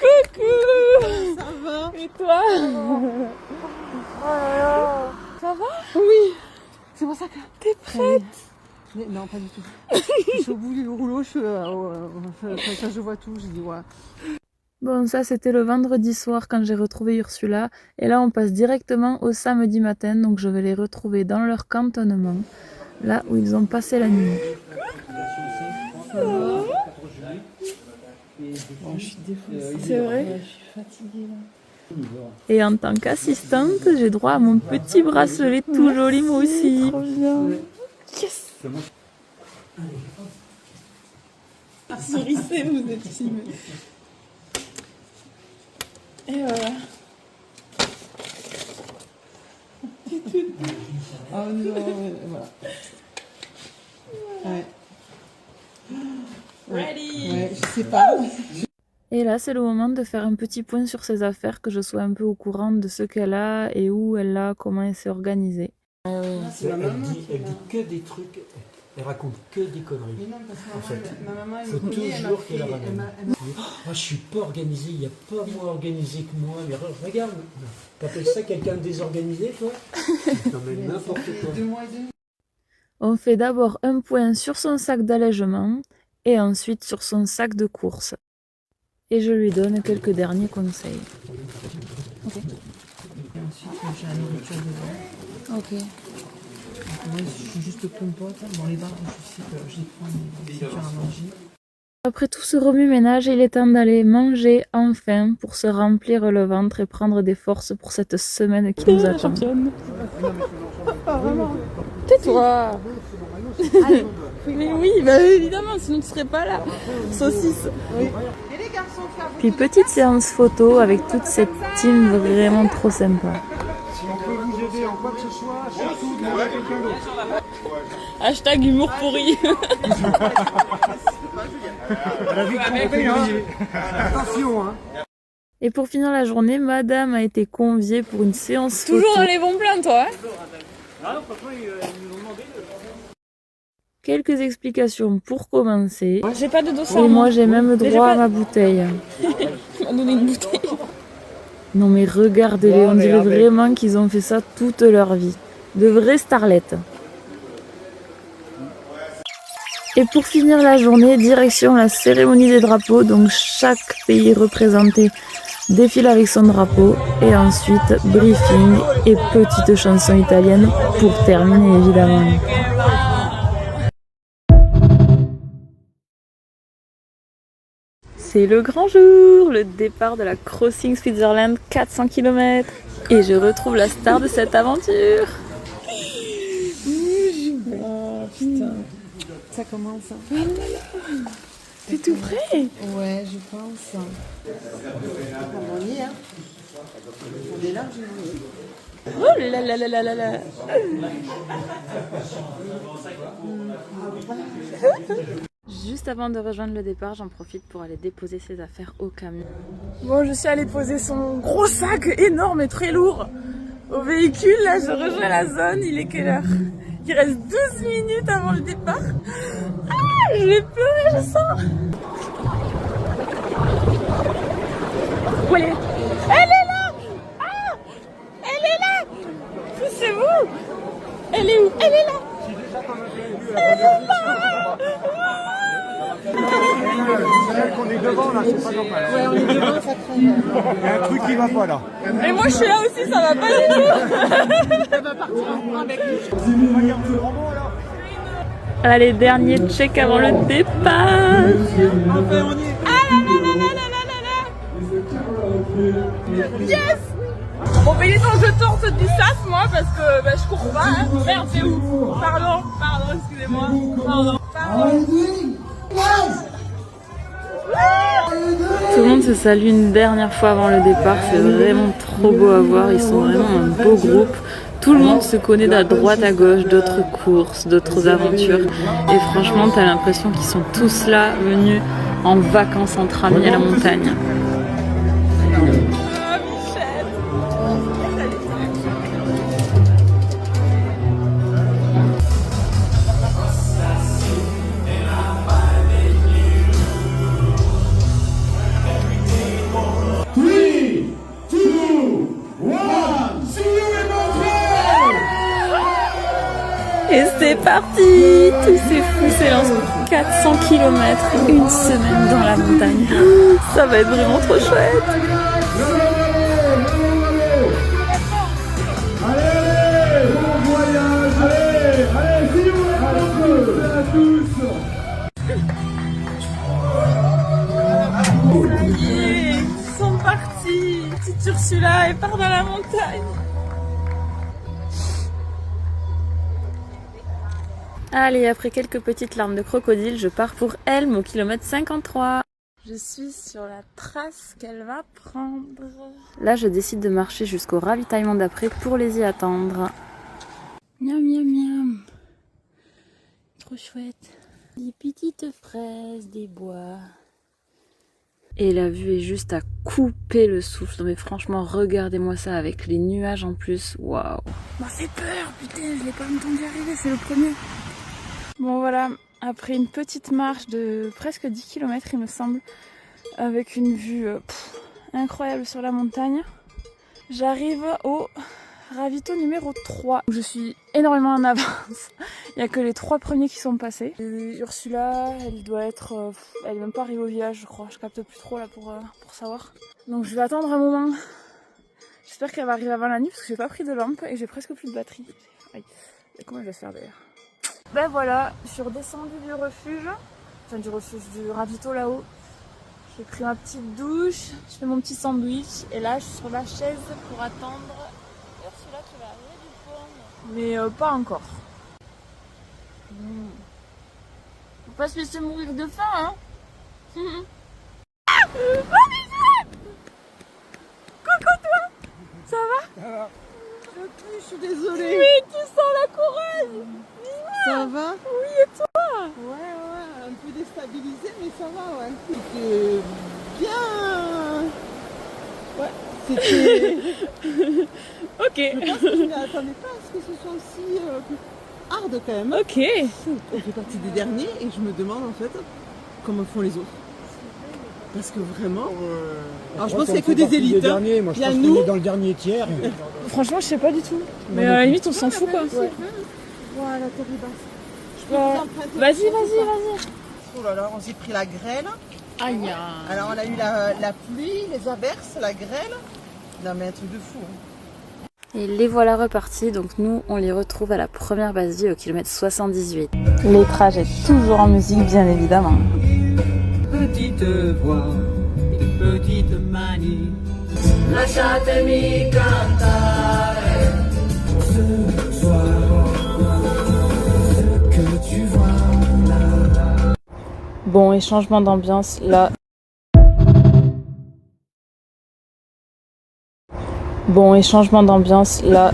Coucou. Ça va? Et toi? Ça va? Oui. C'est pour ça que... T'es prête? Mais non, pas du tout. Je suis au bout du rouleau, je vois tout, je dis ouais. Bon, ça c'était le vendredi soir quand j'ai retrouvé Ursula. Et là on passe directement au samedi matin, donc je vais les retrouver dans leur cantonnement, là où ils ont passé la nuit. Bon, je suis défoncée. C'est vrai? Je suis fatiguée là. Et en tant qu'assistante, j'ai droit à mon petit bracelet tout joli moi aussi. Trop bien. Yes. Sourissez, vous êtes timide. Et voilà. Oh non, voilà. Ouais. Ready. Ouais, je sais pas. Et là c'est le moment de faire un petit point sur ses affaires, que je sois un peu au courant de ce qu'elle a et où elle l'a, comment elle s'est organisée. Elle dit que des trucs, elle raconte que des conneries. Mais non, parce que En fait, ma maman, elle faut me connaît, elle m'a toujours fait... qu'elle ramène. Je suis pas organisé, il n'y a pas moins organisé que moi. Mais regarde, t'appelles ça quelqu'un de désorganisé, toi? Non mais n'importe quoi. 2 mois et demi. On fait d'abord un point sur son sac d'allègement et ensuite sur son sac de course. Et je lui donne quelques derniers conseils. Et ensuite, j'ai la nourriture dedans. Ok. Moi, je suis juste compote. Dans les bars, je sais que j'y prends des nourritures à manger. Après tout ce remue-ménage, il est temps d'aller manger enfin pour se remplir le ventre et prendre des forces pour cette semaine qui nous attend. Tais-toi. Mais oui, bah évidemment, sinon tu serais pas là. Saucisse. Puis petite séance photo avec toute cette team vraiment trop sympa. Si on peut vous aider en quoi que ce soit, surtout demandez à quelqu'un d'autre. Hashtag humour pourri. La vie attention, hein. Et pour finir la journée, madame a été conviée pour une séance photo. Toujours dans les bons plans, toi. Quelques explications pour commencer. J'ai pas de dossier. Et moi j'ai même droit à ma bouteille. On m'a donné une bouteille. Non mais regardez-les, on dirait vraiment qu'ils ont fait ça toute leur vie. De vraies starlettes. Et pour finir la journée, direction la cérémonie des drapeaux. Donc chaque pays représenté défile avec son drapeau. Et ensuite, briefing et petite chanson italienne pour terminer évidemment. C'est le grand jour, le départ de la Crossing Switzerland, 400 km. Et je retrouve la star de cette aventure. Oh putain. Ça commence. T'es tout prêt? Ouais, je pense. On y est, hein. On est large, Oh là là là là là là. Juste avant de rejoindre le départ, j'en profite pour aller déposer ses affaires au camion. Bon, je suis allée poser son gros sac énorme et très lourd au véhicule. Là, je rejoins la zone. Il est quelle heure? Il reste 12 minutes avant le départ. Ah, je vais pleurer, je sens. Où elle est? Elle est là! Ah! Elle est là! Poussez-vous! Elle est où? Elle est là! Elle est là! Celle qu'on est devant là, c'est pas normal. Ouais, on est devant, ça traîne. Il y a un truc qui va pas là. Et moi, je suis là aussi, ça va pas du tout! Elle va partir en avec nous. Regarde ce robot là. Allez, dernier check avant le départ. Enfin, on y est. Ah là là là là là là là là! Yes! Bon, bah, il est temps que je tente du sas, moi, parce que bah, je cours pas. Hein. Merde, c'est où? Pardon, excusez-moi. Pardon. Tout le monde se salue une dernière fois avant le départ. C'est vraiment trop beau à voir. Ils sont vraiment un beau groupe. Tout le monde se connaît d'à droite à gauche, d'autres courses, d'autres aventures. Et franchement, t'as l'impression qu'ils sont tous là, venus en vacances entre amis à la montagne. parti. Tous ces fous s'élancent 400 km, une semaine dans la montagne. Ça va être vraiment trop chouette. Ça y est, ils sont partis. Petite Ursula, elle part dans la montagne. Allez, après quelques petites larmes de crocodile, je pars pour Helm au kilomètre 53. Je suis sur la trace qu'elle va prendre. Là, je décide de marcher jusqu'au ravitaillement d'après pour les y attendre. Miam miam miam. Trop chouette. Des petites fraises, des bois. Et la vue est juste à couper le souffle. Non mais franchement, regardez-moi ça avec les nuages en plus. Waouh. M'a fait peur, putain, je l'ai pas entendu arriver, c'est le premier. Bon voilà, après une petite marche de presque 10 km il me semble, avec une vue incroyable sur la montagne, j'arrive au ravito numéro 3. Je suis énormément en avance, il n'y a que les 3 premiers qui sont passés. Et Ursula, elle doit être, elle est même pas arrivée au village je crois, je capte plus trop là pour savoir. Donc je vais attendre un moment, j'espère qu'elle va arriver avant la nuit parce que j'ai pas pris de lampe et j'ai presque plus de batterie. Aïe. Et comment je vais faire d'ailleurs? Ben voilà, je suis redescendue du refuge, du ravito là-haut. J'ai pris ma petite douche, je fais mon petit sandwich et là je suis sur la chaise pour attendre Ursula qui va arriver du pont. Mais pas encore. Faut pas se laisser mourir de faim, hein. Coucou toi. Ça va? Je suis désolée. Oui, tu sens la couronne. Ça va? Oui, et toi? Ouais, un peu déstabilisé, mais ça va, ouais. C'était bien. Ouais, c'était. Ok. Je pense que je ne m'attendais pas à ce que ce soit aussi hard quand même. Ok. On fait partie des derniers et je me demande en fait comment font les autres. Parce que vraiment. Alors je pense qu'il n'y a que des élites. Derniers. Moi, je Il y a pense nous. qu'on est dans le dernier tiers. Franchement, je sais pas du tout. Mais à la limite, on s'en fout quoi. Ouais. Voilà, terre basse. Vas-y. Oh là là, on s'est pris la grêle. Aïe. Alors on a eu la pluie, les averses, la grêle. Non mais un truc de fou. Hein. Et les voilà repartis, donc nous on les retrouve à la première base vie au kilomètre 78. Les trajets toujours en musique bien évidemment. Petite voix, une petite manie. Lasciatemi cantare. Ce soir, ce que tu vois là. Bon, et changement d'ambiance là.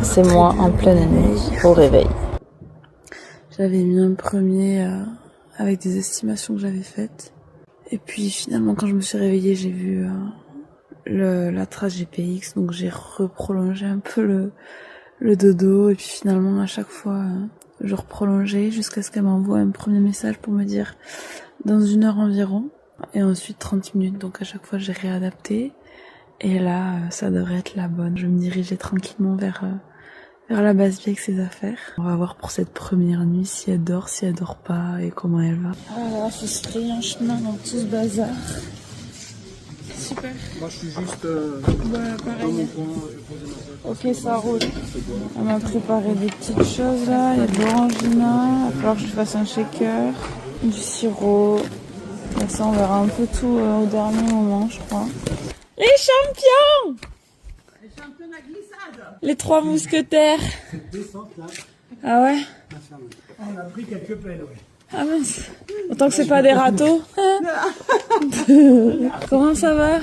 C'est moi en pleine nuit au réveil. J'avais mis un premier avec des estimations que j'avais faites. Et puis finalement quand je me suis réveillée, j'ai vu la trace GPX, donc j'ai reprolongé un peu le dodo. Et puis finalement à chaque fois je reprolongeais jusqu'à ce qu'elle m'envoie un premier message pour me dire dans 1 heure environ. Et ensuite 30 minutes, donc à chaque fois j'ai réadapté. Et là, ça devrait être la bonne. Je me dirigeais tranquillement vers la base vie avec ses affaires. On va voir pour cette première nuit si elle dort pas et comment elle va. Ah là, faut se frayer un chemin dans tout ce bazar. Super. Moi, je suis juste Voilà, dans pareil. mon coin. Je vais poser ma tête. Ok, ça roule. On m'a préparé des petites choses là. Il y a de l'orangina. Il va falloir que je fasse un shaker, du sirop. Et ça, on verra un peu tout au dernier moment, je crois. Les champions! Les championnats glissade. Les 3 mousquetaires. Cette descente là, Ah ouais? on a pris quelques pelles, ouais. Ah mince. Autant que c'est pas des râteaux. Comment ça va?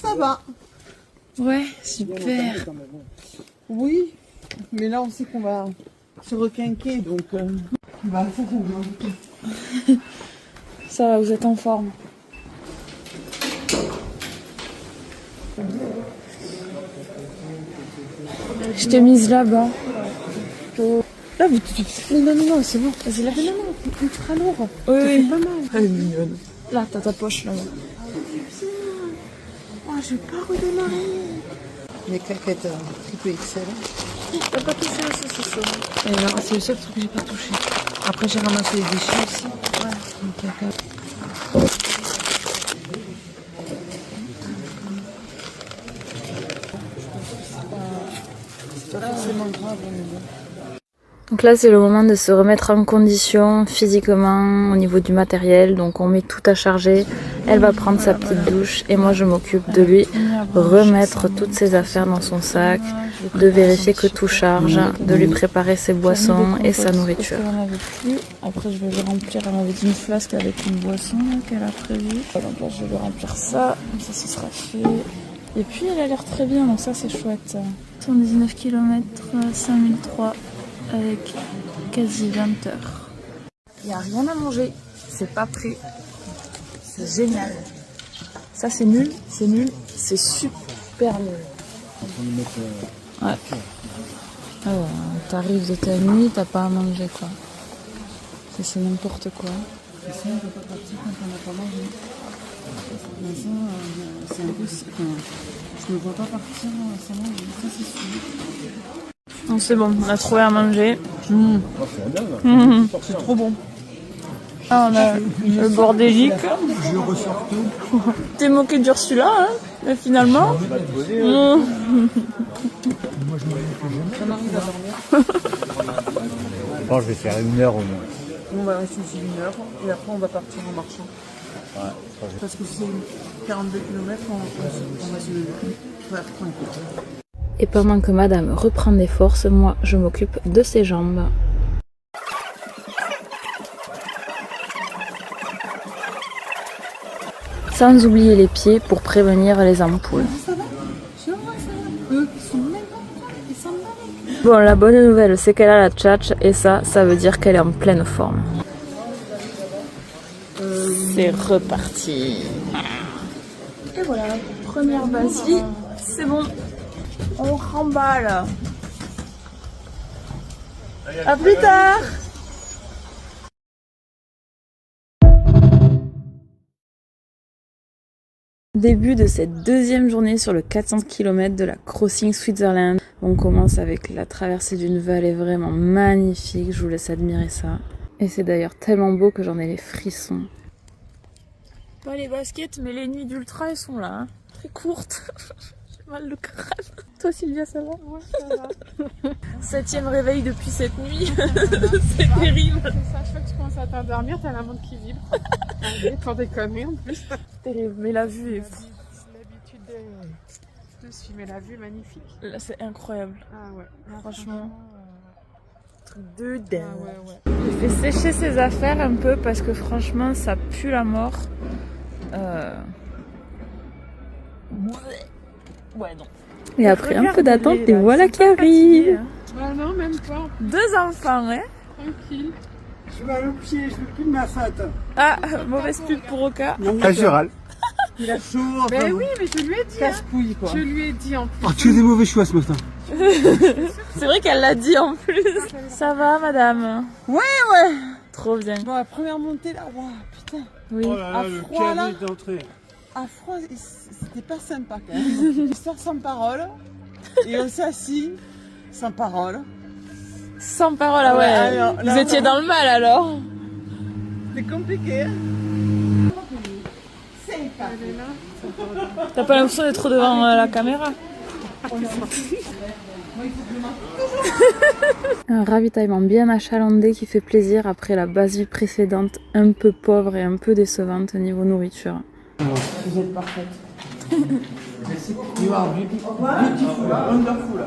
Ça va. Ouais, super. Oui, mais là on sait qu'on va se requinquer, donc bah, ça va. Ça va, vous êtes en forme. Je t'ai mise là-bas. Là, non, c'est bon. Vas-y, là. Non, ultra lourd. Oui. Pas mal. Elle est mignonne. Là, t'as ta poche là-bas. Oh, je vais pas redémarrer. Les claquettes triple XL. T'as pas touché au saucisson. Et là, c'est le seul truc que j'ai pas touché. Après, j'ai ramassé les déchets aussi. Ouais. C'est pas forcément grave. Donc là, c'est le moment de se remettre en condition physiquement au niveau du matériel. Donc on met tout à charger. Elle va prendre sa petite douche et moi je m'occupe de lui remettre toutes ses affaires dans son sac, de vérifier que tout charge, de lui préparer ses boissons et sa nourriture. Après, je vais lui remplir. Elle m'avait dit une flasque avec une boisson qu'elle a prévue. Donc là, je vais lui remplir ça. Comme ça, ce sera fait. Et puis, elle a l'air très bien. Donc ça, c'est chouette. 119 km, 5003. Avec quasi 20 heures. Il n'y a rien à manger, c'est pas prêt. C'est génial. Ça c'est nul, c'est super nul. Ouais. Ah ouais, t'arrives de ta nuit, t'as pas à manger quoi. C'est n'importe quoi. C'est ça, on ne peut pas partir quand on n'a pas mangé. C'est impossible. Je ne me vois pas partir sans manger, ça c'est sûr. Donc c'est bon, on a trouvé à manger. C'est trop bon. Ah, on a le bordélique. Je ressors tout. T'es moqué d'Ursula, hein, mais finalement. Moi, je me Ça m'arrive à dormir. Je pense que je vais faire 1 heure au moins. On va rester ici 1 heure et après on va partir en marchant. Ouais, Parce que c'est 42 km, on va se faire tranquille. Et pendant que madame reprend des forces, moi je m'occupe de ses jambes. Sans oublier les pieds pour prévenir les ampoules. Bon, la bonne nouvelle c'est qu'elle a la tchatch et ça veut dire qu'elle est en pleine forme. C'est reparti. Et voilà, première basie, c'est bon. On remballe. À plus tard. Début de cette deuxième journée sur le 400 km de la Crossing Switzerland. On commence avec la traversée d'une vallée vraiment magnifique, je vous laisse admirer ça. Et c'est d'ailleurs tellement beau que j'en ai les frissons. Pas les baskets, mais les nuits d'ultra elles sont là. Hein. Très courtes. J'ai mal le crâne. Toi Sylvia, ça va? Ouais, ça va. 7e réveil depuis cette nuit. C'est terrible. C'est ça, chaque fois que tu commences à t'endormir, t'as la montre qui vibre. Allez, pour déconner en plus. Terrible, mais la vue est... L'habitude de suivre, mais la vue est magnifique. Là, c'est incroyable. Ah ouais, là, Franchement. Truc de Ah dingue. ouais. J'ai fait sécher ses affaires un peu parce que franchement, ça pue la mort. Ouais, non. Et après un peu Regardez-les, d'attente, et là, voilà ils sont qui pas arrive. fatigués, hein. Ah non, même pas. 2 enfants, hein. Tranquille. Je vais au pied, je veux plus de ma fête. Ah, mauvaise pub pour Oka. Général. Il a chaud. Mais oui, mais je lui ai dit. Hein. Casse-couille quoi. Je lui ai dit en plus. Oh, tu as des mauvais choix ce matin. C'est vrai qu'elle l'a dit en plus. Ça va, madame? Ouais. Trop bien. Bon, la première montée là, waouh, putain. Oui. Oh là là, À le froid, là. canet d'entrée. À froid, c'était pas sympa quand même. On sort sans parole et on s'est assis sans parole. Sans parole, ah ouais. alors, Vous là, étiez dans le mal alors. C'est compliqué. Hein. T'as pas l'impression d'être devant la caméra? Un ravitaillement bien achalandé qui fait plaisir après la base vie précédente un peu pauvre et un peu décevante niveau nourriture. Vous êtes parfaite. You are beautiful, wonderful.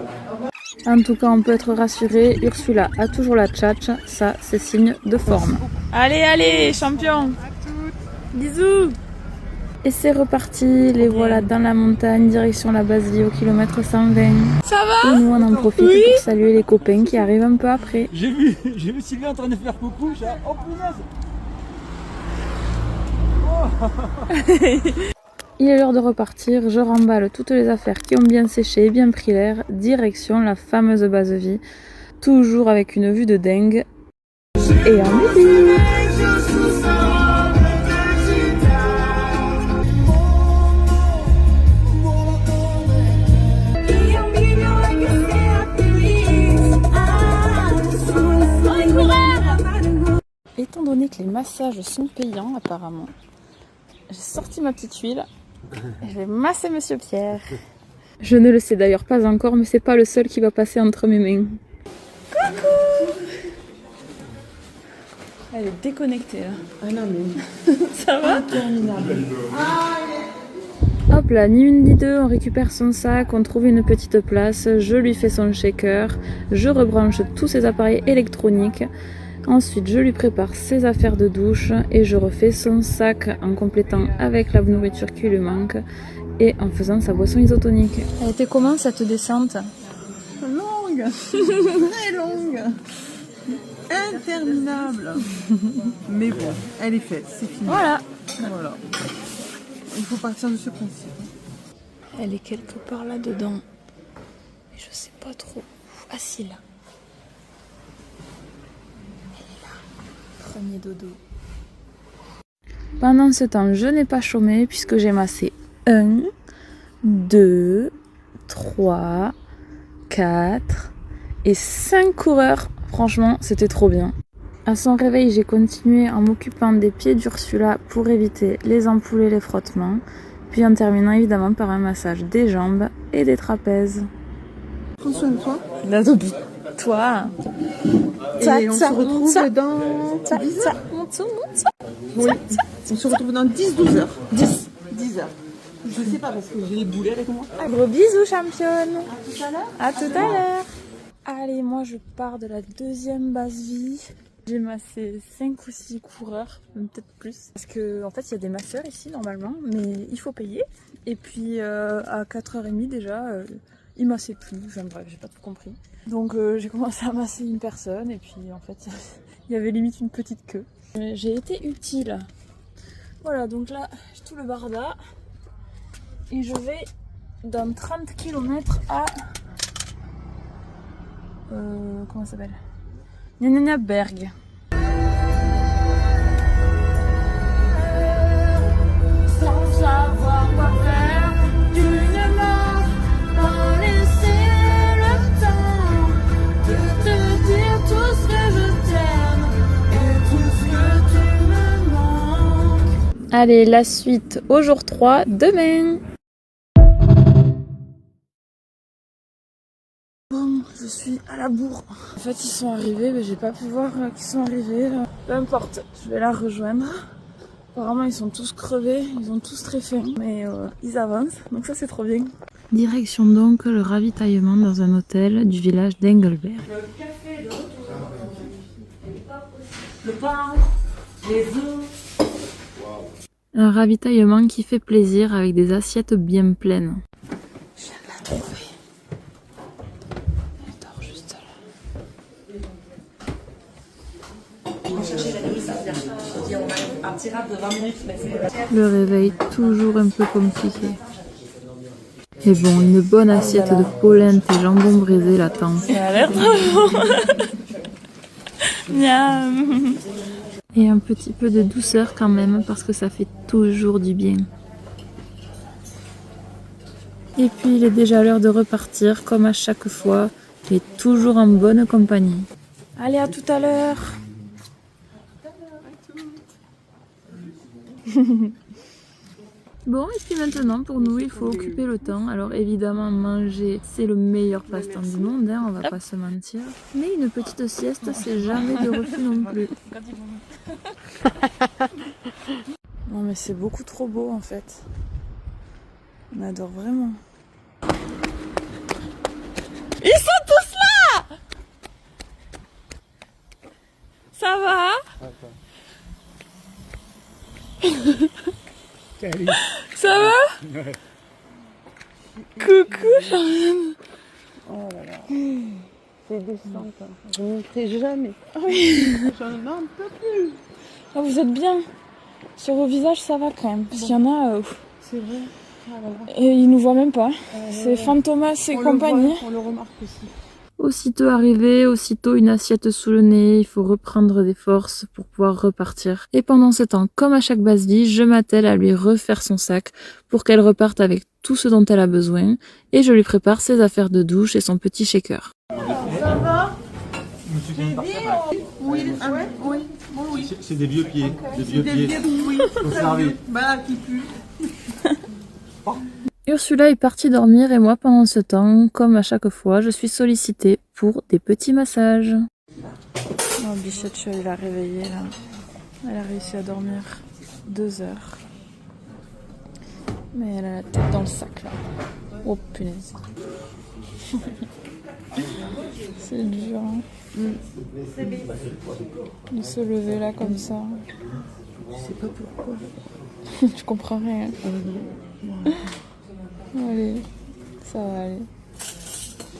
En tout cas, on peut être rassuré, Ursula a toujours la tchatch, ça c'est signe de forme. Allez, allez, champion. Bisous. Et c'est reparti, les voilà dans la montagne, direction la base vie au kilomètre 120. Ça va? Et nous on en profite Oui. pour saluer les copains qui arrivent un peu après. J'ai vu Sylvie en train de faire coucou. J'ai dit, oh punaise. Il est l'heure de repartir, je remballe toutes les affaires qui ont bien séché et bien pris l'air, direction la fameuse base vie, toujours avec une vue de dingue. Et en musique. que les massages sont payants apparemment. J'ai sorti ma petite huile et je vais masser Monsieur Pierre. Je ne le sais d'ailleurs pas encore, mais c'est pas le seul qui va passer entre mes mains. Coucou! Elle est déconnectée là. Ah non mais... Ça va? Interminable. Hop là, ni une ni deux, on récupère son sac, on trouve une petite place, je lui fais son shaker, je rebranche tous ses appareils électroniques. Ensuite, je lui prépare ses affaires de douche et je refais son sac en complétant avec la nourriture qui lui manque et en faisant sa boisson isotonique. Elle était comment cette descente? Longue. Très longue. Interminable. Mais bon, elle est faite, c'est fini. Voilà. Voilà. Il faut partir de ce principe. Elle est quelque part là-dedans. Mais je sais pas trop. Assise là. Elle est là. Premier dodo. Pendant ce temps, je n'ai pas chômé puisque j'ai massé 1, 2, 3, 4 et 5 coureurs. Franchement, c'était trop bien. À son réveil, j'ai continué en m'occupant des pieds d'Ursula pour éviter les ampoules et les frottements. Puis en terminant évidemment par un massage des jambes et des trapèzes. Prends soin de toi. Toi. Et on se retrouve dans 10 heures. Oui. On se retrouve dans 10-12 heures. 10 heures. Je sais pas parce que j'ai les boulets avec moi. Gros bisous championne. À tout à l'heure. À tout à l'heure. Allez, moi je pars de la deuxième base vie. J'ai massé 5 ou 6 coureurs, même peut-être plus. Parce que en fait il y a des masseurs ici normalement, mais il faut payer. Et puis à 4h30 déjà, ils massaient plus. Enfin bref, j'ai pas tout compris. Donc j'ai commencé à masser une personne et puis en fait il y avait limite une petite queue. J'ai été utile. Voilà, donc là j'ai tout le barda. Et je vais dans 30 km à... comment ça s'appelle? Berg. Sans savoir quoi faire, tu ne m'as pas laissé le temps de te dire tout ce que je t'aime et tout ce que tu me manques. Allez, la suite au jour 3, demain. Bon, je suis à la bourre. En fait, ils sont arrivés, mais j'ai pas pu voir qu'ils sont arrivés. Peu importe, je vais la rejoindre. Apparemment, ils sont tous crevés, ils ont tous très faim, mais ils avancent, donc ça c'est trop bien. Direction donc le ravitaillement dans un hôtel du village d'Engelberg. Le café, le retour. Le pain, les œufs. Un ravitaillement qui fait plaisir avec des assiettes bien pleines. Je viens de la trouver. Le réveil toujours un peu compliqué. Et bon, une bonne assiette de polenta et jambon braisé l'attend. Ça a l'air trop bon. Miam. Et un petit peu de douceur quand même parce que ça fait toujours du bien. Et puis il est déjà l'heure de repartir comme à chaque fois et toujours en bonne compagnie. Allez, à tout à l'heure. Bon, et puis maintenant pour nous il faut occuper le temps. Alors évidemment manger c'est le meilleur passe-temps du monde, hein, on va pas se mentir. Mais une petite sieste c'est jamais de refus non plus. Non mais c'est beaucoup trop beau en fait. On adore vraiment. Ils sont tous là. Ça va? Ça va? Ouais. Coucou Charlène. Oh là là. C'est descente. Je ne monterai jamais. Oui. J'en peux plus. Ah, vous êtes bien. Sur vos visages ça va quand même. Parce qu'il y en a... C'est vrai. Ah, voilà. Et ils nous voient même pas. C'est Fantomas et compagnie. On le remarque aussi. Aussitôt arrivé, aussitôt une assiette sous le nez, il faut reprendre des forces pour pouvoir repartir. Et pendant ce temps, comme à chaque base vie, je m'attelle à lui refaire son sac pour qu'elle reparte avec tout ce dont elle a besoin et je lui prépare ses affaires de douche et son petit shaker. Ça va? Oui, oui. C'est des vieux pieds. Des vieux Des pieds. vieux oui. Conservés. Bah, qui pue. Ursula est partie dormir et moi pendant ce temps, comme à chaque fois, je suis sollicitée pour des petits massages. Oh, Bichette, je suis allée la réveiller là. Elle a réussi à dormir 2 heures. Mais elle a la tête dans le sac là. Oh punaise. C'est dur hein. De se lever là comme ça. Je sais pas pourquoi. Tu comprends rien. Allez, ça va aller.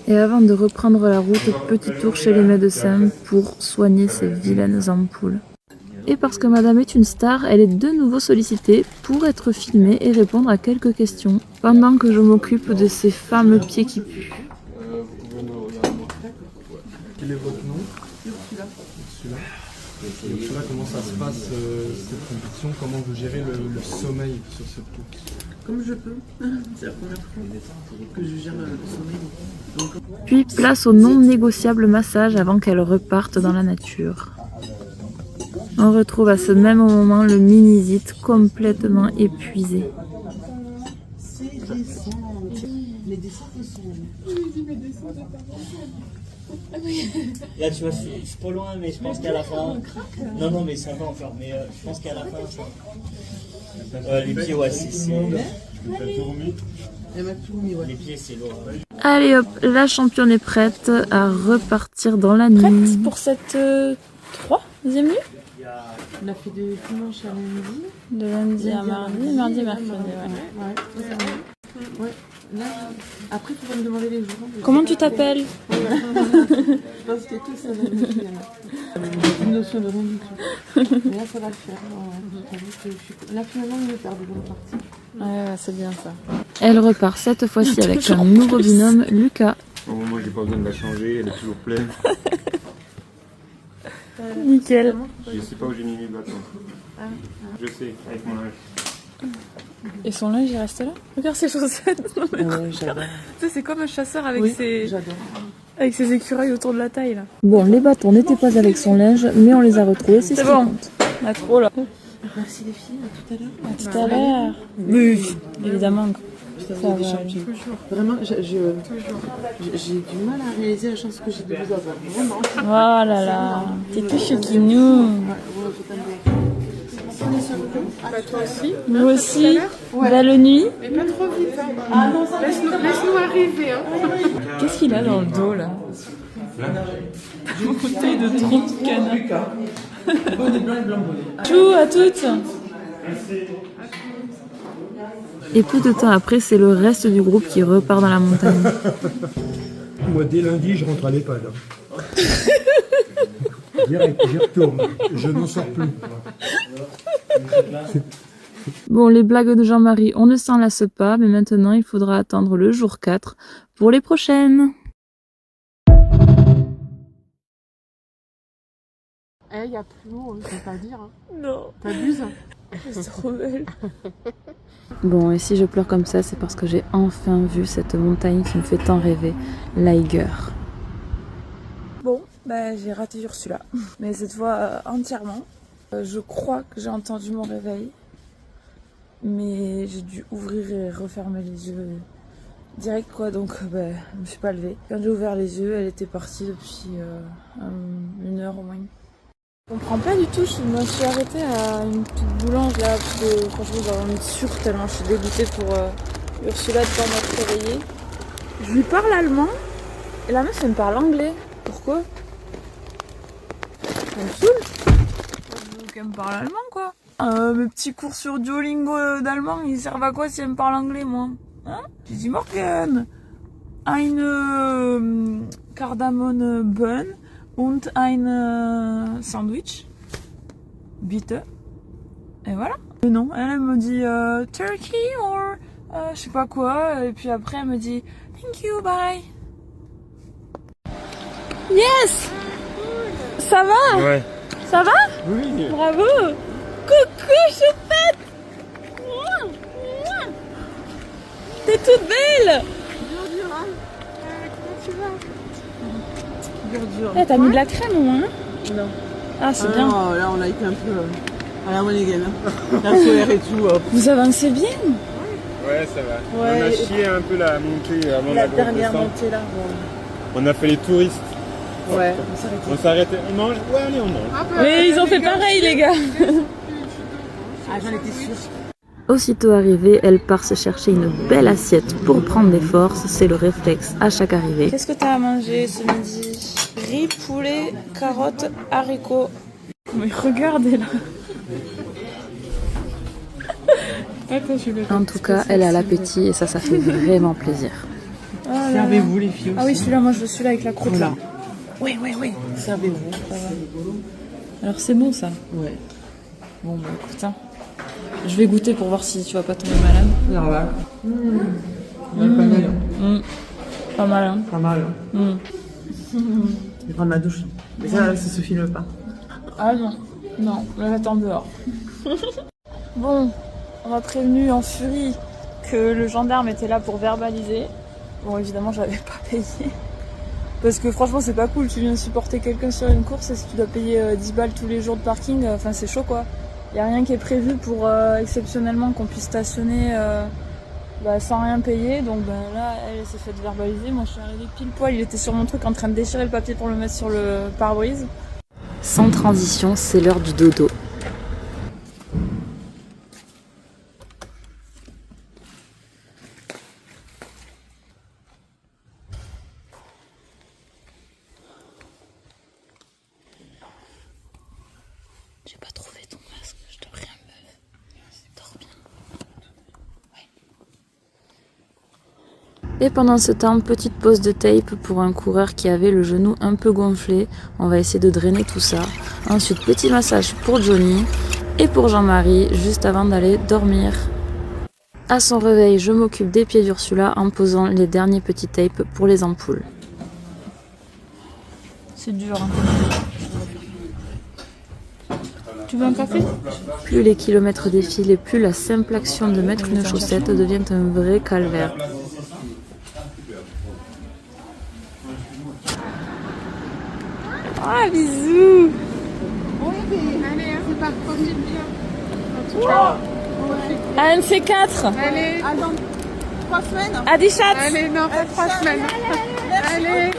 Et avant de reprendre la route, petit tour chez les médecins pour soigner ces vilaines ampoules. Et parce que madame est une star, elle est de nouveau sollicitée pour être filmée et répondre à quelques questions, pendant que je m'occupe de ces fameux pieds qui puent. Vous pouvez me regarder moi. Quel est votre nom? Ursula. Ursula, comment ça se passe cette compétition? Comment vous gérez le sommeil sur cette course? Comme je peux. C'est la première fois que je gère le sommeil. Donc... Puis place au non négociable massage avant qu'elle reparte dans la nature. On retrouve à ce même moment le mini-zite complètement épuisé. Les dessins sont... Là, tu vois, c'est pas loin, mais je pense qu'à la fin. Non, mais ça va encore. Mais je pense qu'à la fin, ça. Les pieds, ouais, c'est. Les pieds, c'est lourd. Allez hop, la championne est prête à repartir dans la nuit. Prête pour cette 3e nuit? On a fait de dimanche à lundi. De lundi à mardi, mardi, mercredi, Ouais. Là, après, tu vas me demander les jours. Comment tu t'appelles? Je pense que tout ça va me dire. Une notion de rien du tout. Mais là, ça va le faire. Là, finalement, il me perd de bonne partie. Ouais, c'est bien ça. Elle repart cette fois-ci avec un nouveau binôme, Lucas. Au moment où j'ai pas besoin de la changer, elle est toujours pleine. Nickel. Je sais pas où j'ai mis mes bâtons. Je sais, avec mon linge. Et son linge, il reste là? Regarde ses chaussettes. Ouais, j'adore. Tu sais, c'est comme un chasseur avec, J'adore. avec ses écureuils autour de la taille là. Bon, les bâtons n'étaient pas avec son linge, mais on les a retrouvés, c'est bon. On a trop là. Merci les filles, à tout à l'heure. À tout à l'heure. Oui, évidemment. Ça va aller. Vraiment, j'ai du mal à réaliser la chance que j'ai de vous avoir. Vraiment. Oh là là, t'es tout chouquinou. Bah toi aussi. Nous aussi. Belle nuit. Mais pas trop vite. Hein. Laisse-nous arriver. Hein. Qu'est-ce qu'il a dans le dos là? Une bouteille de Tropicana. Tchou à toutes. Et peu de temps après, c'est le reste du groupe qui repart dans la montagne. Moi, dès lundi, je rentre à l'EHPAD. Direct, j'y retourne. Je n'en sors plus. Bon, les blagues de Jean-Marie, on ne s'en lasse pas, mais maintenant, il faudra attendre le jour 4 pour les prochaines. Eh, y a plus haut, je peux pas dire. Hein. Non. T'abuses. C'est trop belle. Bon, et si je pleure comme ça, c'est parce que j'ai enfin vu cette montagne qui me fait tant rêver, l'Eiger. Bon, bah j'ai raté Ursula, mais cette fois entièrement. Je crois que j'ai entendu mon réveil, mais j'ai dû ouvrir et refermer les yeux direct quoi, donc bah, je me suis pas levée. Quand j'ai ouvert les yeux, elle était partie depuis 1 heure au moins. Je comprends pas du tout, je me suis arrêtée à une petite boulange là, parce que franchement j'en ai sûre tellement je suis dégoûtée pour Ursula de pas m'être réveillée. Je lui parle allemand, et la meuf elle me parle anglais. Pourquoi? Ça me saoule. Je veux qu'elle me parle allemand quoi. Mes petits cours sur Duolingo d'allemand, ils servent à quoi si elle me parle anglais moi? Hein? J'ai dit Morgen, eine Kardamom-Bun und ein Sandwich, bitte. Et voilà. Et non, elle me dit Turkey or je sais pas quoi. Et puis après elle me dit thank you, bye. Yes. Ça va? Ouais. Ça va? Oui. Bravo. Coucou choupette. T'es toute belle. Comment tu vas? Eh, t'as mis de la crème au moins? Non. Ah, c'est bien. Là, on a été un peu à la one again. La soirée et tout. Vous avancez bien. Ouais, ça va. Ouais. On a chié un peu la montée avant La grosse dernière descente. montée là. On a fait les touristes. Ouais, On s'est arrêté. On mange. Ouais, allez, on mange. Mais ils ont fait pareil, les gars. Ah, j'en étais sûre. Aussitôt arrivée, elle part se chercher une belle assiette pour prendre des forces. C'est le réflexe à chaque arrivée. Qu'est-ce que t'as à manger ce midi? Riz, poulet, carottes, haricots. Mais regardez là. En tout cas, elle a l'appétit et ça fait vraiment plaisir. Servez-vous les filles. Ah oui, celui-là, moi je veux celui-là avec la croûte. Voilà. Oui. Servez-vous. Alors c'est bon ça? Ouais. Bon bah écoute, hein. Je vais goûter pour voir si tu vas pas tomber malade. Normal. Pas mal, hein. Pas mal. Je vais prendre ma douche. Mais ça se filme pas. Ah non, là j'attends dehors. Bon, on m'a prévenu en furie que le gendarme était là pour verbaliser. Bon, évidemment, j'avais pas payé. Parce que franchement, c'est pas cool. Tu viens supporter quelqu'un sur une course et si tu dois payer 10 balles tous les jours de parking, enfin c'est chaud quoi. Y a rien qui est prévu pour exceptionnellement qu'on puisse stationner sans rien payer. Donc là, elle s'est fait verbaliser. Moi, je suis arrivée pile poil. Il était sur mon truc en train de déchirer le papier pour le mettre sur le pare-brise. Sans transition, c'est l'heure du dodo. J'ai pas trouvé ton masque, je te prie, meuf. Dors bien. Ouais. Et pendant ce temps, petite pause de tape pour un coureur qui avait le genou un peu gonflé. On va essayer de drainer tout ça. Ensuite, petit massage pour Johnny et pour Jean-Marie, juste avant d'aller dormir. À son réveil, je m'occupe des pieds d'Ursula en posant les derniers petits tapes pour les ampoules. C'est dur. Hein. Tu veux un café? Plus les kilomètres défilent et plus la simple action de mettre une chaussette devient un vrai calvaire. Ah, bisous. Allez, c'est pas profite bien. Un de ces quatre. Allez, Dans 3 semaines. Adichat. allez, non, pas 3 semaines. Allez.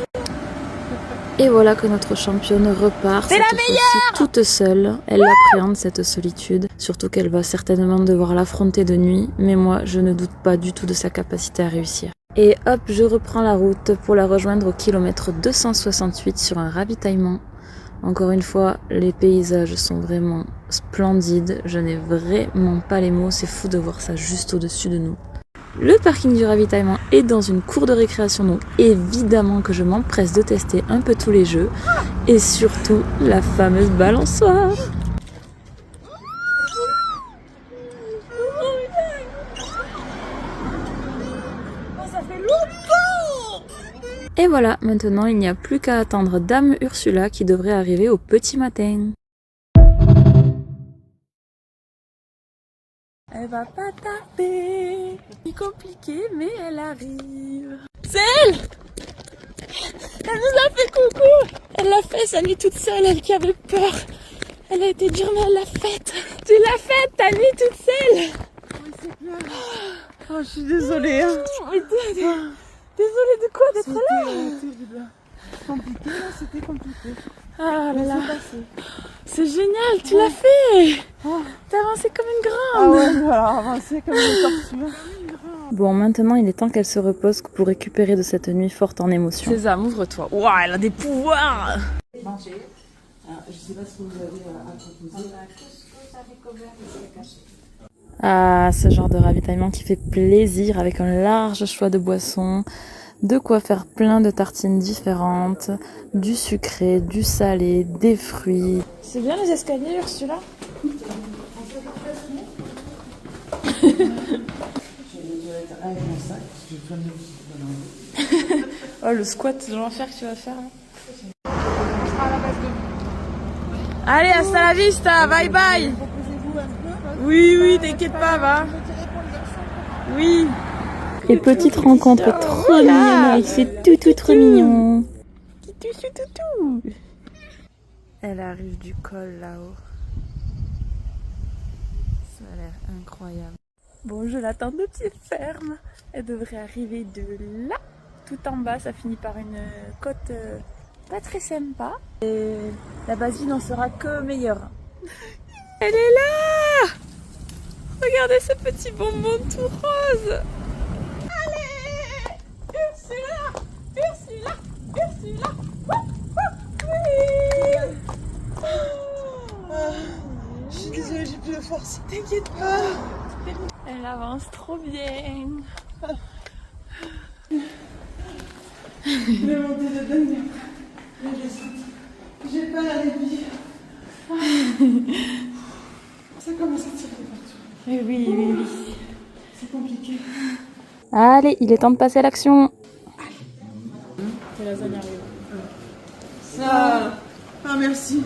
Et voilà que notre championne repart, cette fois-ci toute seule. Elle appréhende cette solitude, surtout qu'elle va certainement devoir l'affronter de nuit, mais moi je ne doute pas du tout de sa capacité à réussir. Et hop, je reprends la route pour la rejoindre au kilomètre 268 sur un ravitaillement. Encore une fois, les paysages sont vraiment splendides, je n'ai vraiment pas les mots, c'est fou de voir ça juste au-dessus de nous. Le parking du ravitaillement est dans une cour de récréation, donc évidemment que je m'empresse de tester un peu tous les jeux et surtout la fameuse balançoire. Et voilà, maintenant il n'y a plus qu'à attendre Dame Ursula qui devrait arriver au petit matin. Elle va pas tarder. C'est compliqué, mais elle arrive. C'est elle! Elle nous a fait coucou! Elle l'a fait sa nuit toute seule, elle qui avait peur. Elle a été dure, mais elle l'a faite. Tu l'as faite, ta nuit toute seule! Oui, c'est clair. Oh, je suis désolée. Hein. Désolée de quoi? D'être là? Terrible. Compliqué, là, c'était compliqué. Ah là là. C'est génial, tu l'as fait! T'as avancé comme une Ah grande! ouais, voilà, avancer comme une tortue. Bon, maintenant il est temps qu'elle se repose pour récupérer de cette nuit forte en émotions. Sésame, ouvre-toi. Waouh, elle a des pouvoirs! Manger. Alors, je sais pas ce que vous avez à proposer. Ah, ce genre de ravitaillement qui fait plaisir avec un large choix de boissons, de quoi faire plein de tartines différentes, du sucré, du salé, des fruits. C'est bien les escaliers, Ursula? Oh, le squat de l'enfer que tu vas faire. Hein. Allez, hasta la vista, bye bye! Oui, t'inquiète pas, va. Oui. Et petite rencontre trop mignonne avec ces tout trop mignons. Tout. Elle arrive du col là-haut. Ça a l'air incroyable. Bon, je l'attends de pied ferme. Elle devrait arriver de là, tout en bas. Ça finit par une côte pas très sympa. Et la basine en sera que meilleure. Elle est là! Regardez ce petit bonbon tout rose! Allez! Ursula! Ursula! Ursula! Oui! Je suis désolée, j'ai plus de force. T'inquiète pas! Elle avance trop bien! Le montée de dingue. J'ai pas la répit. Ça commence à tirer partout. Eh oui, oui, oui. C'est compliqué. Allez, il est temps de passer à l'action! C'est lasagne arrive. Ça. Ah, merci.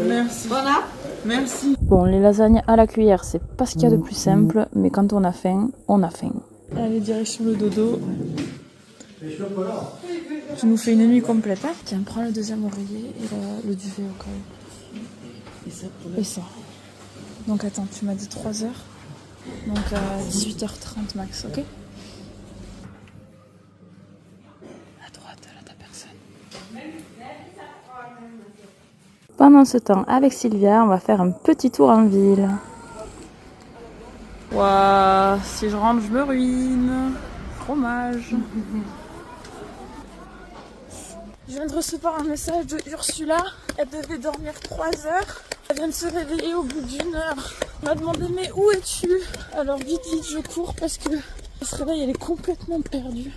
Merci. Voilà. Merci. Bon, les lasagnes à la cuillère, c'est pas ce qu'il y a de plus simple, mais quand on a faim, on a faim. Allez, direction le dodo. Tu nous fais une nuit complète, hein? Tiens, prends le deuxième oreiller et le duvet au cas où. Et ça. Donc attends, tu m'as dit 3h. Donc à 18h30 max, ok? À droite, là t'as personne. Pendant ce temps, avec Sylvia, on va faire un petit tour en ville. Waouh, si je rentre, je me ruine. Fromage. Je viens de recevoir un message de Ursula. Elle devait dormir 3 heures. Elle vient de se réveiller au bout d'1 heure. Elle m'a demandé mais où es-tu? Alors vite, je cours parce que elle se réveille, elle est complètement perdue.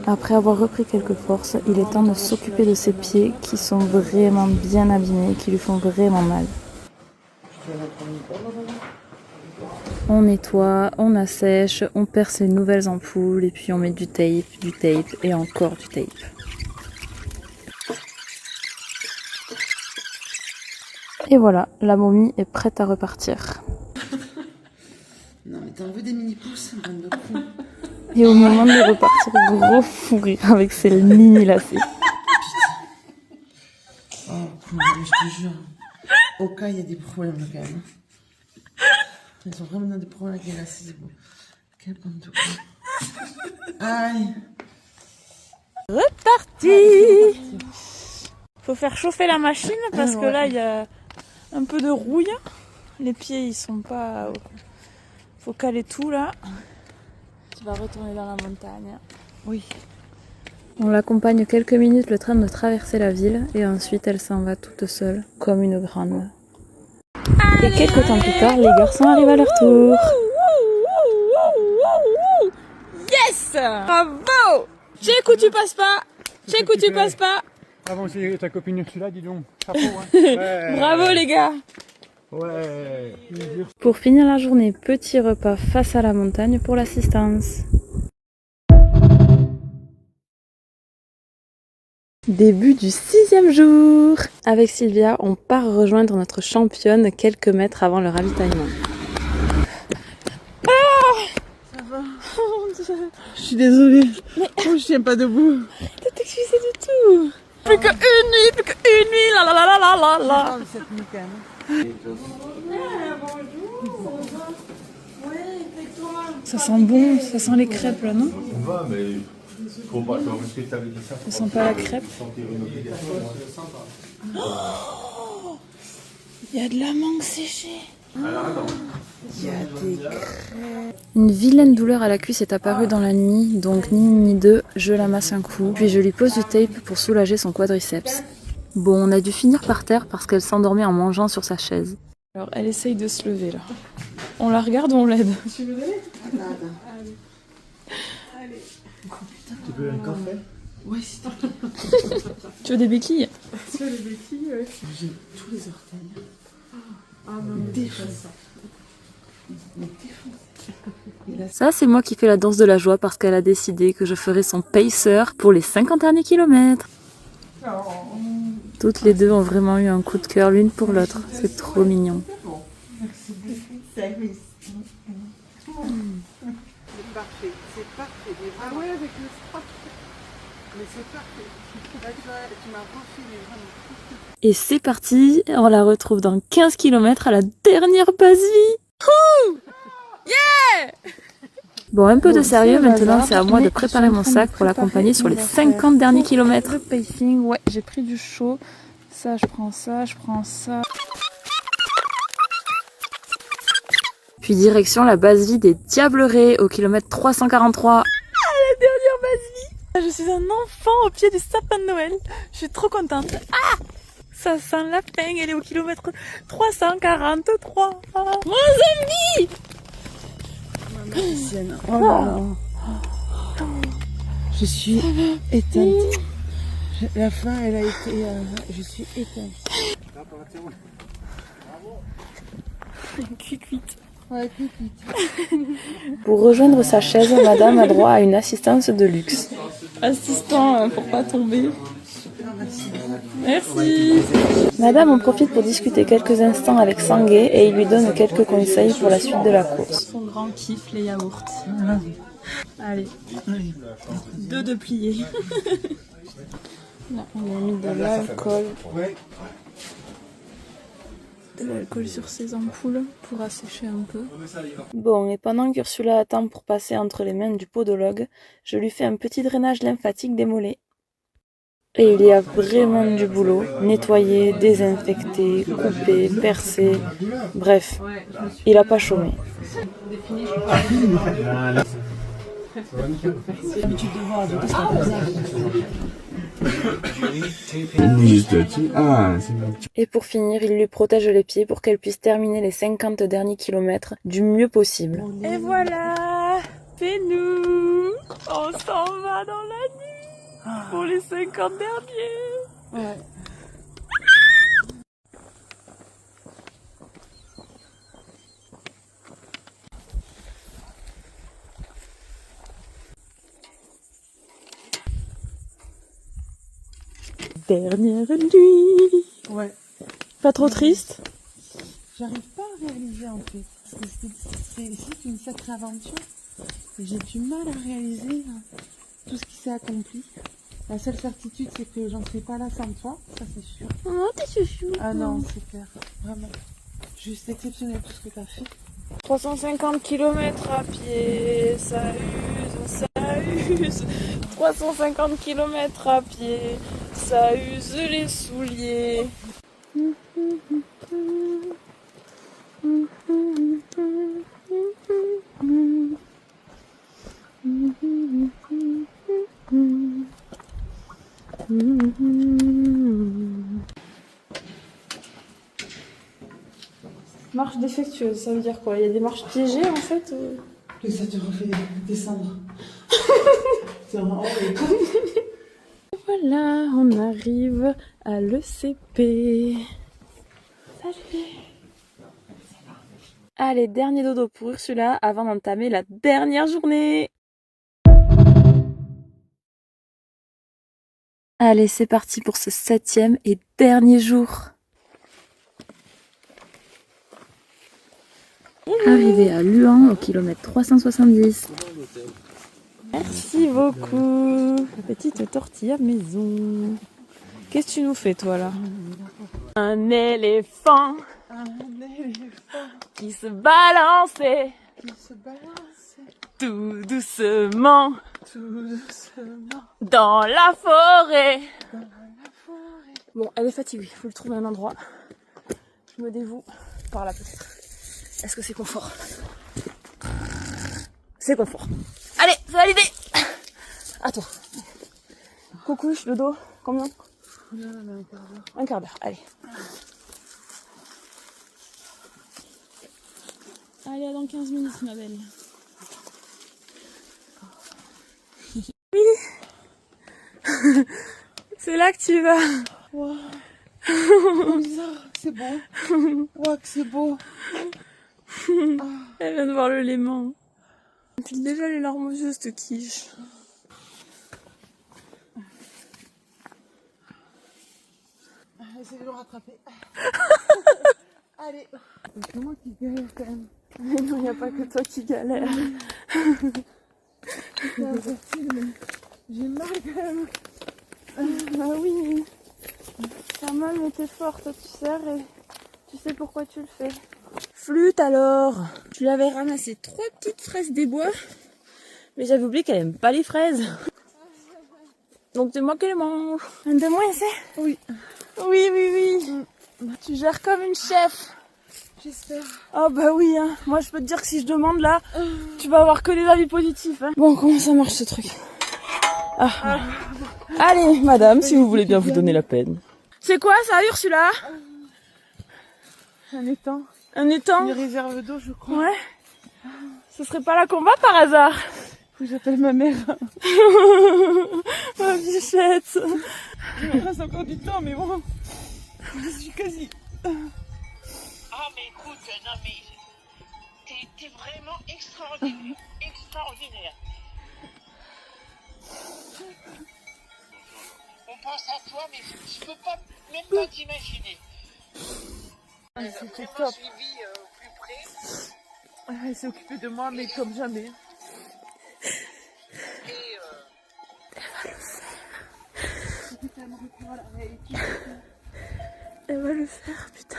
Après avoir repris quelques forces, il est temps de s'occuper de ses pieds qui sont vraiment bien abîmés, qui lui font vraiment mal. On nettoie, on assèche, on perce les nouvelles ampoules et puis on met du tape et encore du tape. Et voilà, la momie est prête à repartir. Non, mais t'en veux des mini-pousses, bande de cons. Et au moment de repartir, gros fou rire avec ses mini lacets. Oh, je te jure. Au cas, il y a des problèmes là, quand même. Ils sont vraiment dans des problèmes avec les lacets, c'est bon. Quelle bande de cons. Aïe. Reparti! Faut faire chauffer la machine parce que là il y a un peu de rouille. Les pieds ils sont pas. Faut caler tout là. Tu vas retourner dans la montagne. Oui. On l'accompagne quelques minutes le train de traverser la ville et ensuite elle s'en va toute seule comme une grande. Et quelques temps plus tard, les garçons arrivent à leur tour. Yes! Bravo! Check où tu passes pas! Check où tu passes pas! Ah bon, c'est ta copine Ursula, dis donc. Chapeau, hein. Ouais. Bravo les gars! Ouais. Pour finir la journée, petit repas face à la montagne pour l'assistance. Début du 6e jour. Avec Sylvia, on part rejoindre notre championne quelques mètres avant le ravitaillement. Ça va. Je suis désolée. Mais... Oh, je tiens pas debout. Arrête de t'excuser du tout. Plus qu'une nuit, la la la la la la. Cette nuit quand même. Ça sent bon, ça sent les crêpes là, non? On va, mais faut pas parce que t'avais dit ça. Ça sent pas la crêpe. Il y a de la mangue séchée. Il y a des crêpes. Une vilaine douleur à la cuisse est apparue dans la nuit, donc ni une ni deux, je la masse un coup, puis je lui pose du tape pour soulager son quadriceps. Bon, on a dû finir par terre parce qu'elle s'endormait en mangeant sur sa chaise. Alors elle essaye de se lever là. On la regarde ou on l'aide? Tu veux donner? Allez. Tu veux un café? Oui, si t'as. Tu veux des béquilles? Tu veux des béquilles? Ouais. J'ai tous les orteils. Ah non, défonce. Ça, c'est moi qui fais la danse de la joie parce qu'elle a décidé que je ferais son pacer pour les 50 derniers kilomètres. Oh. Toutes les deux ont vraiment eu un coup de cœur l'une pour l'autre. C'est trop mignon. Merci beaucoup. C'est parfait, c'est parfait. Ah ouais, avec le strap. Mais c'est parfait. Là, tu m'as refilé vraiment. Et c'est parti, on la retrouve dans 15 km à la dernière base vie. Yeah! Bon, un peu de sérieux maintenant, c'est à moi de préparer mon sac pour l'accompagner sur les 50 derniers kilomètres. Le pacing, ouais, j'ai pris du chaud. Ça, je prends ça, je prends ça. Puis direction la base vie des Diablerets au kilomètre 343. La dernière base vie. Je suis un enfant au pied du sapin de Noël. Je suis trop contente. Ah! Ça sent la fin, elle est au kilomètre 343. Mon zombie! Oh là là. Je suis éteinte. La fin, elle a été... je suis éteinte. Cuit-cuite. Ouais, cuit-cuite. Pour rejoindre sa chaise, madame a droit à une assistance de luxe. Assistant pour pas tomber. Merci. Madame en profite pour discuter quelques instants avec Sangué et il lui donne quelques conseils pour la suite de la course. Son grand kiff, les yaourts. Allez, 2 de pliés. Là, on a mis de l'alcool. De l'alcool sur ses ampoules pour assécher un peu. Bon, et pendant qu'Ursula attend pour passer entre les mains du podologue, je lui fais un petit drainage lymphatique des mollets. Et il y a vraiment du boulot. Nettoyer, désinfecter, couper, percer. Bref, il a pas chômé. Et pour finir, il lui protège les pieds pour qu'elle puisse terminer les 50 derniers kilomètres du mieux possible. Et voilà, c'est nous. On s'en va dans la nuit pour les 50 derniers. Ouais. Dernière nuit. Ouais. Pas trop triste? J'arrive pas à réaliser en fait. Parce que c'est une sacrée aventure. Et j'ai du mal à réaliser tout ce qui s'est accompli. La seule certitude, c'est que j'en serai pas là sans toi. Ça, c'est sûr. Oh, t'es chouchou. Ah non, c'est clair. Vraiment. Juste exceptionnel tout ce que t'as fait. 350 km à pied, ça use, ça use. 350 km à pied, ça use les souliers. Marche défectueuse, ça veut dire quoi? Il y a des marches piégées en fait? Et ça te refait descendre. C'est vraiment horrible. Voilà, on arrive à l'ECP. Salut! Allez, dernier dodo pour Ursula avant d'entamer la dernière journée. Allez, c'est parti pour ce 7e et dernier jour. Arrivé à Luan au kilomètre 370. Merci beaucoup. La petite tortilla maison. Qu'est-ce que tu nous fais toi là? Un éléphant. Qui se balançait. Tout doucement. Dans la forêt. Bon, elle est fatiguée. Il faut lui trouver un endroit. Je me dévoue par là peut-être. Est-ce que c'est confort? C'est confort. Allez, c'est validé. À toi. Coucouche, le dos, combien? Un quart d'heure, allez. Allez, à dans 15 minutes, ma belle. Oui. C'est là que tu vas. Wow. C'est beau. Wow, que c'est beau. Elle vient de voir le léman. Elle file déjà les larmes aux yeux, cette quiche. Essayez de le rattraper. Allez. C'est moi qui galère quand même. Mais non, il n'y a pas que toi qui galère. J'ai mal quand même. Bah oui. T'as mal mais t'es forte, tu serres et tu sais pourquoi tu le fais. Flûte alors. Je lui avais ramassé 3 petites fraises des bois. Mais j'avais oublié qu'elle aime pas les fraises. Donc c'est moi qui les mange. De moi c'est? Oui. Oui, oui, oui. Tu gères comme une chef. J'espère. Oh bah oui, hein. Moi je peux te dire que si je demande là, tu vas avoir que des avis positifs. Hein. Bon, comment ça marche ce truc? Ah. Allez, madame, si vous voulez bien vous donner la peine. C'est quoi ça, Ursula? Un étang. Un étang? Une réserve d'eau, je crois. Ouais. Ce serait pas la combat par hasard? Faut que j'appelle ma mère. Ma bichette. Il me reste encore du temps, mais bon. Je suis quasi. Ah mais écoute, non mais t'es vraiment extraordinaire, extraordinaire. On pense à toi, mais je peux pas, même pas t'imaginer. C'était Vraiment top. suivi au plus près. Elle s'est occupée de moi, mais comme jamais. Et Elle va le faire, putain.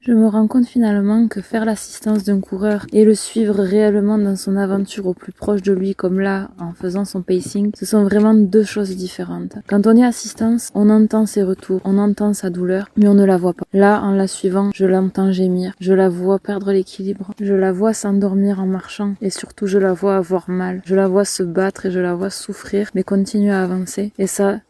Je me rends compte finalement que faire l'assistance d'un coureur et le suivre réellement dans son aventure au plus proche de lui, comme là, en faisant son pacing, ce sont vraiment deux choses différentes. Quand on est assistance, on entend ses retours, on entend sa douleur, mais on ne la voit pas. Là, en la suivant, je l'entends gémir, je la vois perdre l'équilibre, je la vois s'endormir en marchant, et surtout je la vois avoir mal. Je la vois se battre et je la vois souffrir, mais continuer à avancer. Et ça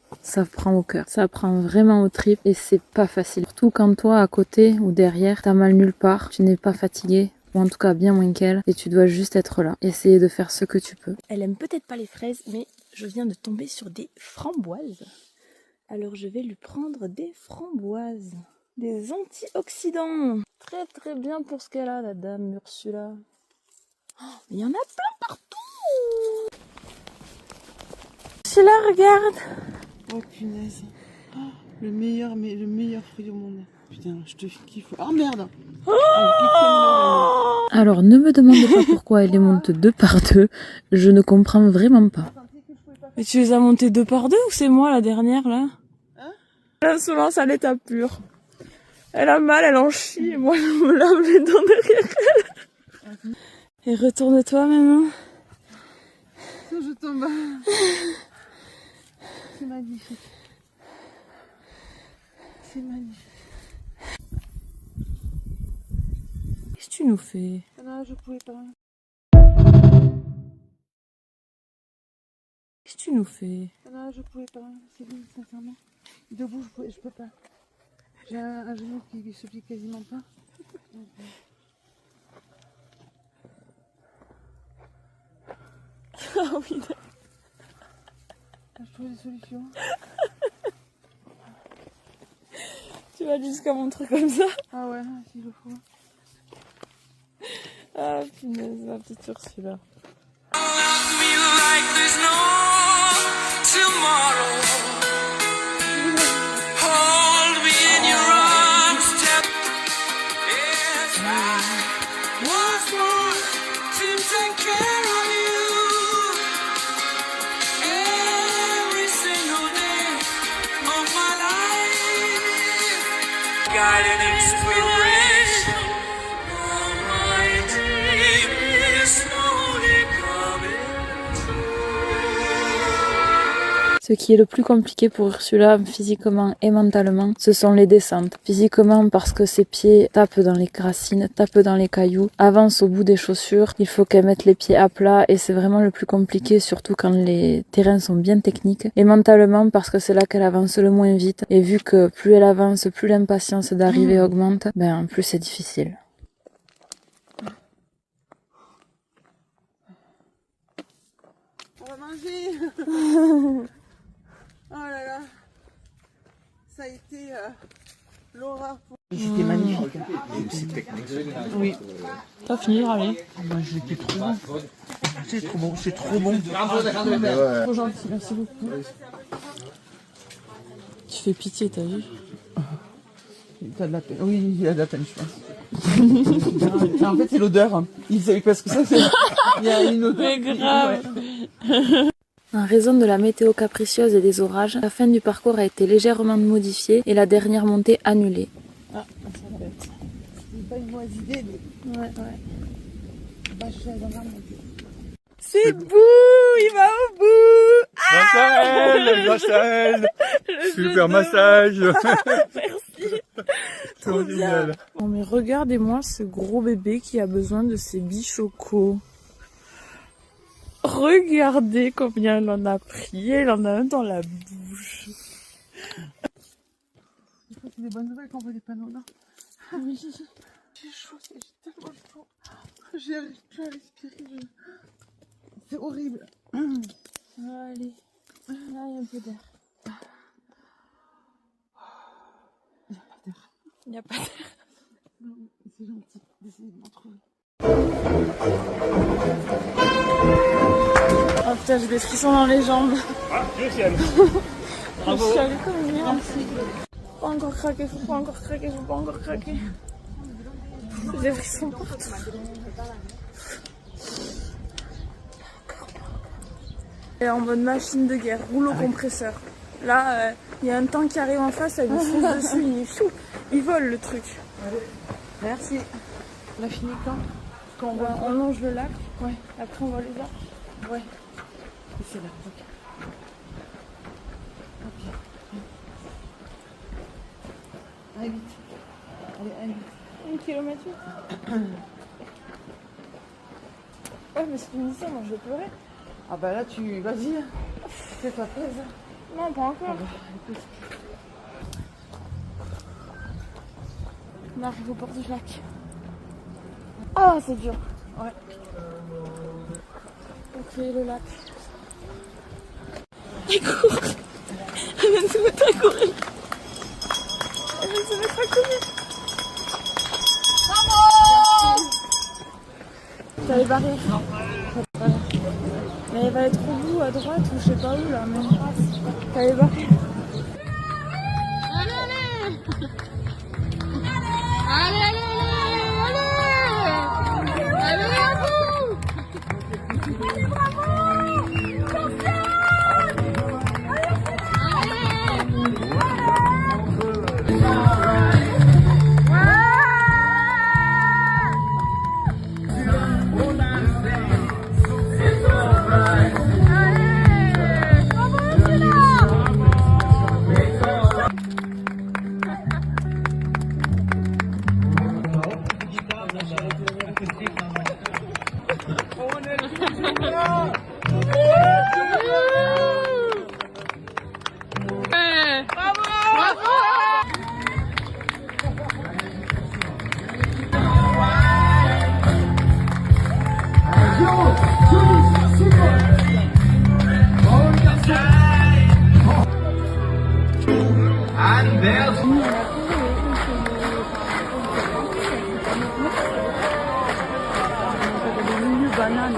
prend au cœur, ça prend vraiment aux tripes et c'est pas facile. Surtout quand toi, à côté ou derrière, t'as mal nulle part, tu n'es pas fatigué, ou en tout cas bien moins qu'elle, et tu dois juste être là, essayer de faire ce que tu peux. Elle aime peut-être pas les fraises, mais je viens de tomber sur des framboises. Alors je vais lui prendre des framboises, des antioxydants. Très très bien pour ce qu'elle a, la dame Ursula. Oh, il y en a plein partout. Ursula, regarde. Oh punaise. Oh, le meilleur fruit au monde. Putain, je te kiffe. Oh merde. Alors ne me demande pas pourquoi elle les monte 2 par 2, je ne comprends vraiment pas. Mais tu les as montés 2 par 2 ou c'est moi la dernière là? L'insolence à l'état pur. Elle a mal, elle en chie et moi je me lave les dents derrière elle. Et retourne-toi maintenant. Je tombe. C'est magnifique. C'est magnifique. Qu'est-ce que tu nous fais? Ah non, je pouvais pas. Qu'est-ce que tu nous fais? Ah non, je pouvais pas. C'est bon, sincèrement. Debout, je peux pas. J'ai un genou qui se plie quasiment pas. Ah oui, je trouve des solutions. tu vas jusqu'à mon truc comme ça? Ah ouais, s'il le faut. Ah punaise, ma petite Ursula. Ce qui est le plus compliqué pour Ursula, physiquement et mentalement, ce sont les descentes. Physiquement parce que ses pieds tapent dans les racines, tapent dans les cailloux, avancent au bout des chaussures, il faut qu'elle mette les pieds à plat et c'est vraiment le plus compliqué, surtout quand les terrains sont bien techniques. Et mentalement parce que c'est là qu'elle avance le moins vite et vu que plus elle avance, plus l'impatience d'arriver augmente, ben plus c'est difficile. On va manger. Oh là là, ça a été l'horreur pour... C'était magnifique. Oui. T'as fini de râler? Moi j'étais trop bon. C'est trop bon, c'est trop bon. Trop gentil, merci beaucoup. Tu fais pitié, t'as vu? T'as de la peine. Oui, il a de la peine, je pense. En fait, c'est l'odeur. Hein. Il savait pas ce que ça, c'est. Il y a une odeur. C'est grave. En raison de la météo capricieuse et des orages, la fin du parcours a été légèrement modifiée et la dernière montée annulée. Ah, ça va être. C'est pas une mauvaise idée. Mais... Ouais. Bah, je suis dans la montée. C'est Bou, il va au bout. Grâce à elle. Super massage. Merci. Trop génial. Oh mais regardez-moi ce gros bébé qui a besoin de ses bichocos. Regardez combien il en a pris, il en a un dans la bouche. C'est des bonnes nouvelles qu'on voit des panneaux là. Oui. J'ai chaud, j'ai tellement chaud. J'y arrive plus à respirer. C'est horrible. Allez, là il y a un peu d'air. Il n'y a pas d'air. Non, c'est gentil d'essayer de m'en trouver. Oh putain, j'ai des frissons dans les jambes. Ah, Lucienne. Je suis allée comme une merde. Faut pas encore craquer, faut pas encore craquer, faut pas encore craquer. J'ai des frissons partout. Et en mode machine de guerre, rouleau compresseur. Là, il y a un tank qui arrive en face, il fonce dessus, il vole le truc. Merci. On a fini quand? On longe le lac, Ouais. après on voit les arbres. Ouais. Et c'est là. Ok. Allez vite. Allez vite. 1 km. Ouais, mais si tu me dis ça, moi je vais pleurer. Ah bah là tu... Vas-y. Fais-toi plaisir. Non, pas encore. Ah bah, écoute. On arrive au bord du lac. Ah, c'est dur. Ouais. Ok, le lac. Elle court. Elle vient de se mettre à courir. Elle vient de se mettre à courir. T'as les barrières. Mais elle va être au bout, à droite, ou je sais pas où là. Mais t'as les barrières. Banane.